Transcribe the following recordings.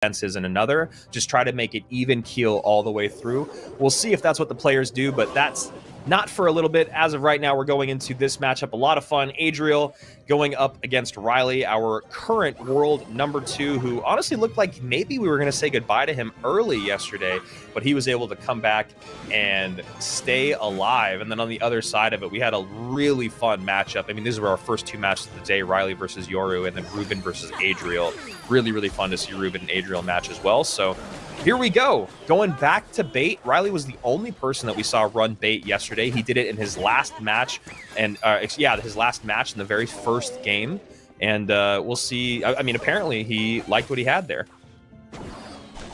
defenses in another, just try to make it even keel all the way through. We'll see if that's what the players do, but that's not for a little bit. As of right now, we're going into this matchup. A lot of fun. Adriel going up against Ryley, our current world #2, who honestly looked like maybe we were going to say goodbye to him early yesterday, but he was able to come back and stay alive. And then on the other side of it, we had a really fun matchup. I mean, these were our first 2 matches of the day, Ryley versus Yoru, and then Ruben versus Adriel. Really, really fun to see Ruben and Adriel match as well. So here we go. Going back to bait. Ryley was the only person that we saw run bait yesterday. He did it in his last match, and his last match in the very first game. And we'll see. I mean, apparently he liked what he had there.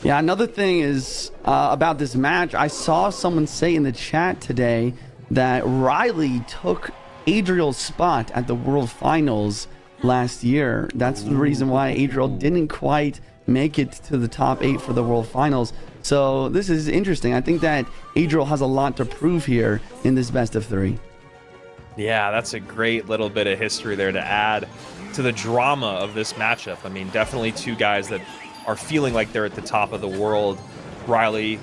Yeah, another thing is about this match. I saw someone say in the chat today that Ryley took Adriel's spot at the World Finals last year. That's the reason why Adriel didn't quite make it to the top 8 for the World Finals. So this is interesting. I think that Adriel has a lot to prove here in this best of 3. Yeah, that's a great little bit of history there to add to the drama of this matchup. I mean, definitely 2 guys that are feeling like they're at the top of the world. Ryley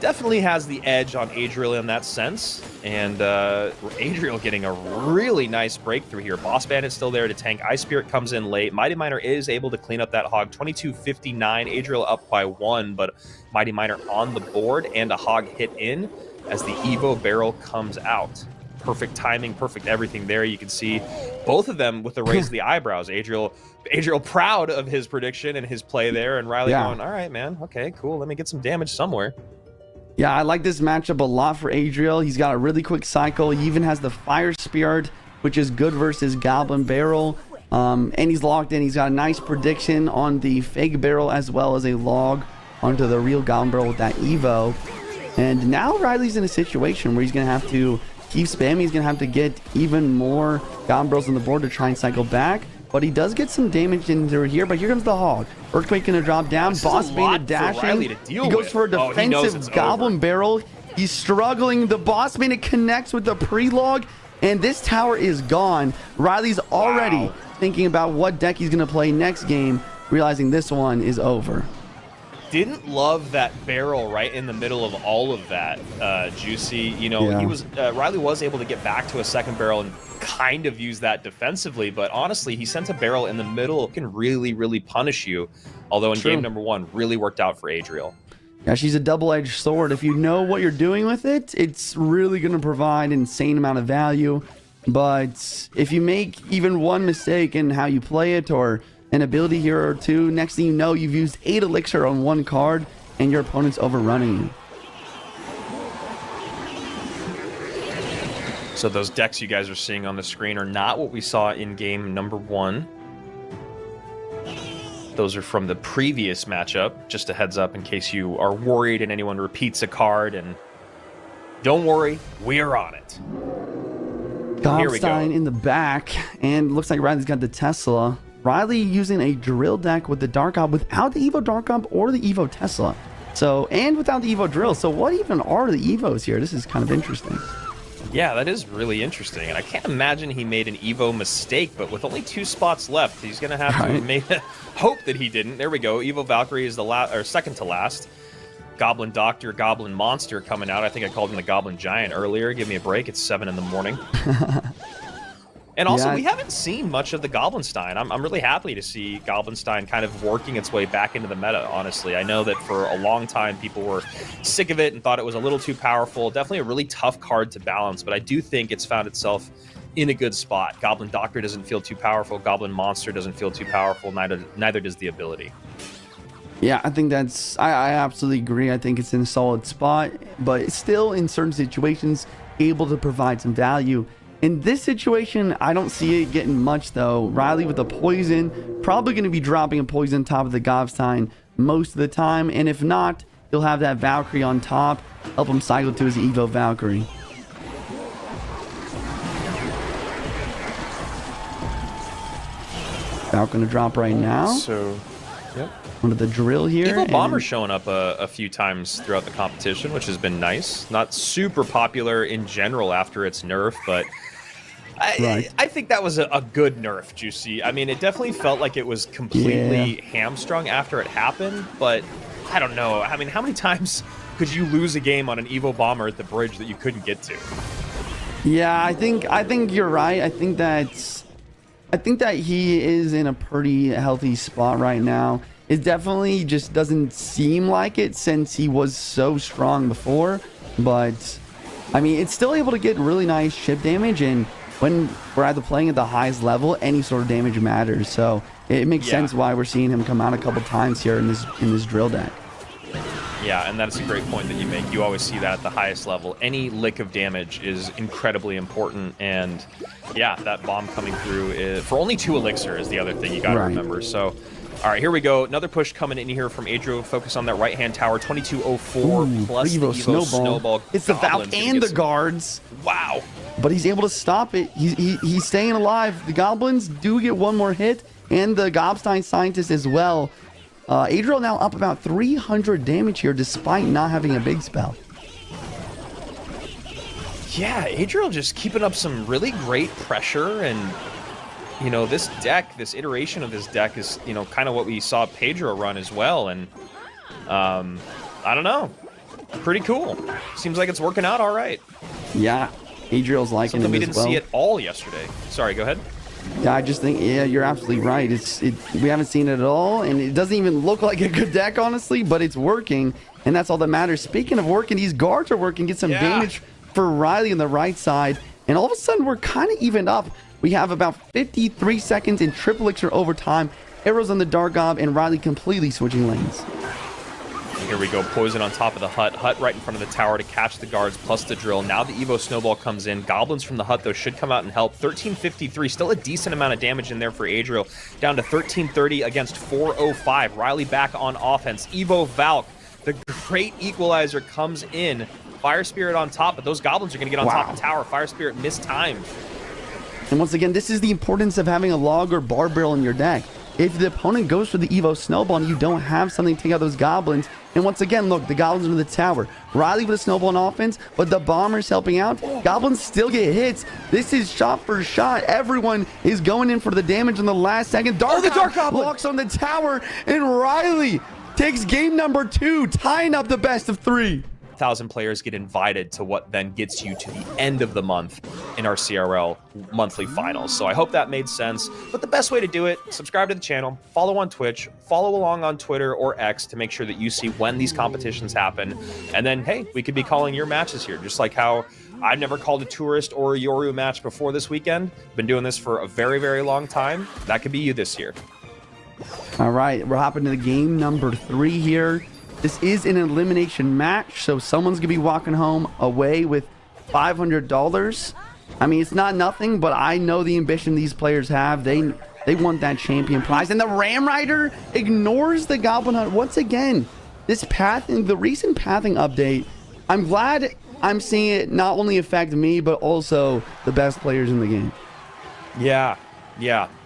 definitely has the edge on Adriel in that sense, and Adriel getting a really nice breakthrough here. Boss Bandit's still there to tank. Ice Spirit comes in late. Mighty Miner is able to clean up that hog. 22-59. Adriel up by 1, but Mighty Miner on the board and a hog hit in as the Evo barrel comes out. Perfect timing, perfect everything there. You can see both of them with the raise of the eyebrows. Adriel proud of his prediction and his play there, and Ryley going, all right, man, okay, cool, let me get some damage somewhere. Yeah, I like this matchup a lot for Adriel. He's got a really quick cycle. He even has the Fire Spirit, which is good versus Goblin Barrel. And he's locked in. He's got a nice prediction on the Fake Barrel as well as a log onto the real Goblin Barrel with that Evo. And now Ryley's in a situation where he's going to have to keep spamming. He's going to have to get even more Goblin Barrels on the board to try and cycle back. But he does get some damage into here. But here comes the hog. Earthquake gonna drop down. Boss Bandit dashing. He goes for a defensive Goblin Barrel. He's struggling. The Boss Bandit connects with the pre-log. And this tower is gone. Ryley's already thinking about what deck he's gonna play next game, realizing this one is over. Didn't love that barrel right in the middle of all of that, Juicy. You know, he was Ryley was able to get back to a second barrel and kind of use that defensively, but honestly, he sent a barrel in the middle. It can really, really punish you. Although in game #1, really worked out for Adriel. Yeah, she's a double-edged sword. If you know what you're doing with it, it's really going to provide an insane amount of value. But if you make even one mistake in how you play it, or an ability here or 2, next thing you know, you've used 8 elixir on 1 card, and your opponent's overrunning you. So those decks you guys are seeing on the screen are not what we saw in game #1. Those are from the previous matchup. Just a heads up in case you are worried and anyone repeats a card. And don't worry, we're on it. Gobstein in the back, and looks like Ryley's got the Tesla. Ryley using a drill deck with the Dark Ob without the Evo Dark Ob or the Evo Tesla. So, and without the Evo Drill. So what even are the Evos here? This is kind of interesting. Yeah, that is really interesting. And I can't imagine he made an Evo mistake, but with only 2 spots left, he's going to have to hope that he didn't. There we go. Evo Valkyrie is the second to last. Goblin Doctor, Goblin Monster coming out. I think I called him the Goblin Giant earlier. Give me a break. It's 7 in the morning. And also, we haven't seen much of the Goblinstein. I'm really happy to see Goblinstein kind of working its way back into the meta, honestly. I know that for a long time, people were sick of it and thought it was a little too powerful. Definitely a really tough card to balance, but I do think it's found itself in a good spot. Goblin Doctor doesn't feel too powerful. Goblin Monster doesn't feel too powerful. Neither does the ability. Yeah, I think that's... I absolutely agree. I think it's in a solid spot, but it's still, in certain situations, able to provide some value. In this situation, I don't see it getting much, though. Ryley with a poison, probably going to be dropping a poison on top of the Gobstein most of the time. And if not, he'll have that Valkyrie on top, help him cycle to his Evo Valkyrie. Valkyrie going to drop right now. So, yep. Under the drill here. Evo Bomber's showing up a few times throughout the competition, which has been nice. Not super popular in general after its nerf, but I think that was a good nerf, Juicy. I mean, it definitely felt like it was completely hamstrung after it happened, but I don't know. I mean, how many times could you lose a game on an Evo bomber at the bridge that you couldn't get to? Yeah, I think you're right. I think that he is in a pretty healthy spot right now. It definitely just doesn't seem like it since he was so strong before, but I mean, it's still able to get really nice chip damage, and when we're either playing at the highest level, any sort of damage matters. So it makes sense why we're seeing him come out a couple times here in this drill deck. Yeah, and that's a great point that you make. You always see that at the highest level. Any lick of damage is incredibly important, and yeah, that bomb coming through for only 2 elixir is the other thing you got to remember. So, all right, here we go. Another push coming in here from Adriel. Focus on that right-hand tower. 2204 plus the Evo snowball. It's the Valk and the guards. Wow. But he's able to stop it. He's staying alive. The goblins do get one more hit, and the Gobstein scientist as well. Adriel now up about 300 damage here, despite not having a big spell. Yeah, Adriel just keeping up some really great pressure, and you know, this iteration of this deck is, you know, kind of what we saw Pedro run as well, and I don't know, pretty cool. Seems like it's working out all right. Yeah, Adriel's liking something it we didn't see at all yesterday. Sorry, go ahead. Yeah, I just think, yeah, you're absolutely right. We haven't seen it at all, and it doesn't even look like a good deck, honestly, but it's working, and that's all that matters. Speaking of working, these guards are working. Get some damage for Ryley on the right side, and all of a sudden, we're kind of evened up. We have about 53 seconds in triple elixir overtime. Arrows on the Dark Gob, and Ryley completely switching lanes. Here we go, poison on top of the hut. Hut right in front of the tower to catch the guards, plus the drill. Now the Evo snowball comes in. Goblins from the hut, though, should come out and help. 1353, still a decent amount of damage in there for Adriel. Down to 1330 against 405. Ryley back on offense. Evo Valk, the great equalizer, comes in. Fire Spirit on top, but those goblins are going to get on top of the tower. Fire Spirit mistimed. And once again, this is the importance of having a log or bar barrel in your deck. If the opponent goes for the Evo snowball and you don't have something to take out those goblins, and once again, look, the goblins are in the tower. Ryley with a snowball on offense, but the bomber's helping out. Goblins still get hits. This is shot for shot. Everyone is going in for the damage in the last second. The Dark Goblin walks on the tower, and Ryley takes game number 2, tying up the best of 3. 1,000 players get invited to what then gets you to the end of the month in our CRL monthly finals. So I hope that made sense. But the best way to do it, subscribe to the channel, follow on Twitch, follow along on Twitter or X to make sure that you see when these competitions happen. And then, hey, we could be calling your matches here, just like how I've never called a Tourist or a Yoru match before this weekend. Been doing this for a very, very long time. That could be you this year. All right, we're hopping to the game number 3 here. This is an elimination match, so someone's going to be walking home away with $500. I mean, it's not nothing, but I know the ambition these players have. They want that champion prize. And the Ram Rider ignores the Goblin Hunt once again. This pathing, the recent pathing update, I'm glad I'm seeing it not only affect me, but also the best players in the game. Yeah.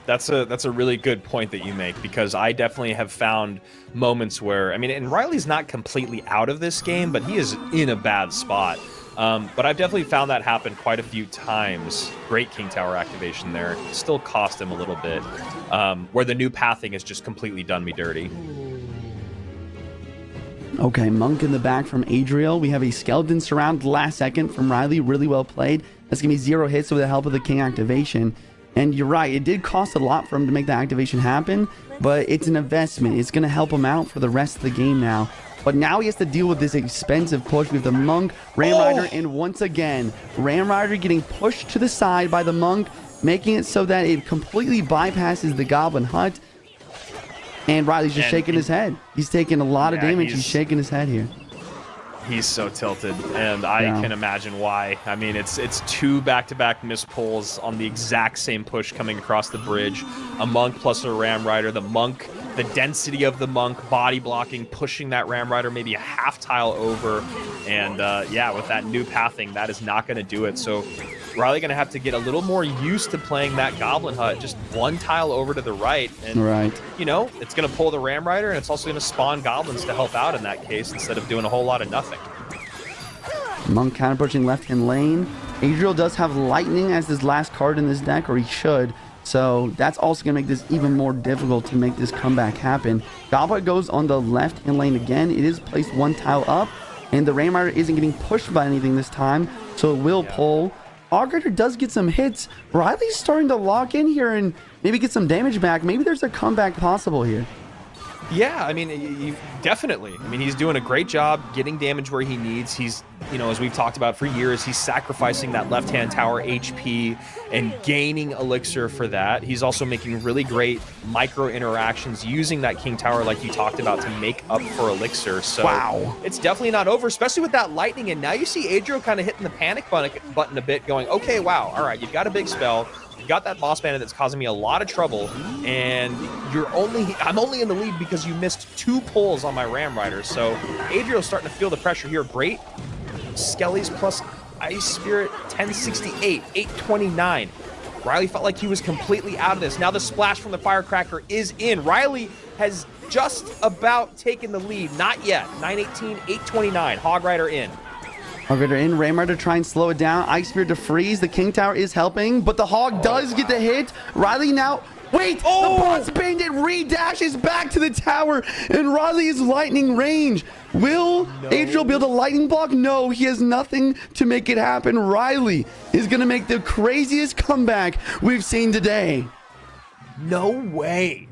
That's a really good point that you make, because I definitely have found moments where, I mean, and Ryley's not completely out of this game, but he is in a bad spot. But I've definitely found that happen quite a few times. Great King Tower activation there. Still cost him a little bit, where the new pathing has just completely done me dirty. Okay, Monk in the back from Adriel. We have a Skeleton Surround last second from Ryley. Really well played. That's going to be 0 hits with the help of the King activation. And you're right, it did cost a lot for him to make the activation happen, but it's an investment. It's going to help him out for the rest of the game now. But now he has to deal with this expensive push. We have the Monk, Ram Rider, and once again, Ram Rider getting pushed to the side by the Monk, making it so that it completely bypasses the Goblin Hut. And Ryley's just shaking his head. He's taking a lot of damage. He's shaking his head here. He's so tilted, and I can imagine why. I mean, it's 2 back-to-back missed pulls on the exact same push coming across the bridge. A Monk plus a Ram Rider. The Monk, the density of the Monk, body blocking, pushing that Ram Rider maybe a half tile over. And yeah, with that new pathing, that is not going to do it. So Ryley going to have to get a little more used to playing that Goblin Hut, just 1 tile over to the right. And, you know, it's going to pull the Ram Rider, and it's also going to spawn Goblins to help out in that case instead of doing a whole lot of nothing. Monk counter pushing left-hand lane. Adriel does have lightning as his last card in this deck, or he should. So that's also going to make this even more difficult to make this comeback happen. Goblin goes on the left-hand lane again. It is placed one tile up, and the Rain Rider isn't getting pushed by anything this time, so it will pull. Hog Rider does get some hits. Ryley's starting to lock in here and maybe get some damage back. Maybe there's a comeback possible here. Yeah, I mean, definitely. I mean, he's doing a great job getting damage where he needs. He's, you know, as we've talked about for years, he's sacrificing that left-hand tower HP and gaining elixir for that. He's also making really great micro interactions using that king tower like you talked about to make up for elixir. So wow, it's definitely not over, especially with that lightning. And now you see Adriel kind of hitting the panic button a bit, going, okay, wow, all right, you've got a big spell. You got that boss bandit that's causing me a lot of trouble, and I'm only in the lead because you missed 2 pulls on my Ram Rider. So Adriel's starting to feel the pressure here. Great Skellies plus Ice Spirit, 1068, 829. Ryley felt like he was completely out of this. Now the splash from the Firecracker is in. Ryley has just about taken the lead. Not yet. 918, 829. Hog Rider in. Hog Rider in. Ram Rider try and slow it down. Ice Spear to freeze. The King Tower is helping, but the Hog does get the hit. Ryley now... Wait! The Boss Bandit re-dashes back to the tower, and Ryley is lightning range. Will Adriel build a lightning block? No, he has nothing to make it happen. Ryley is going to make the craziest comeback we've seen today. No way.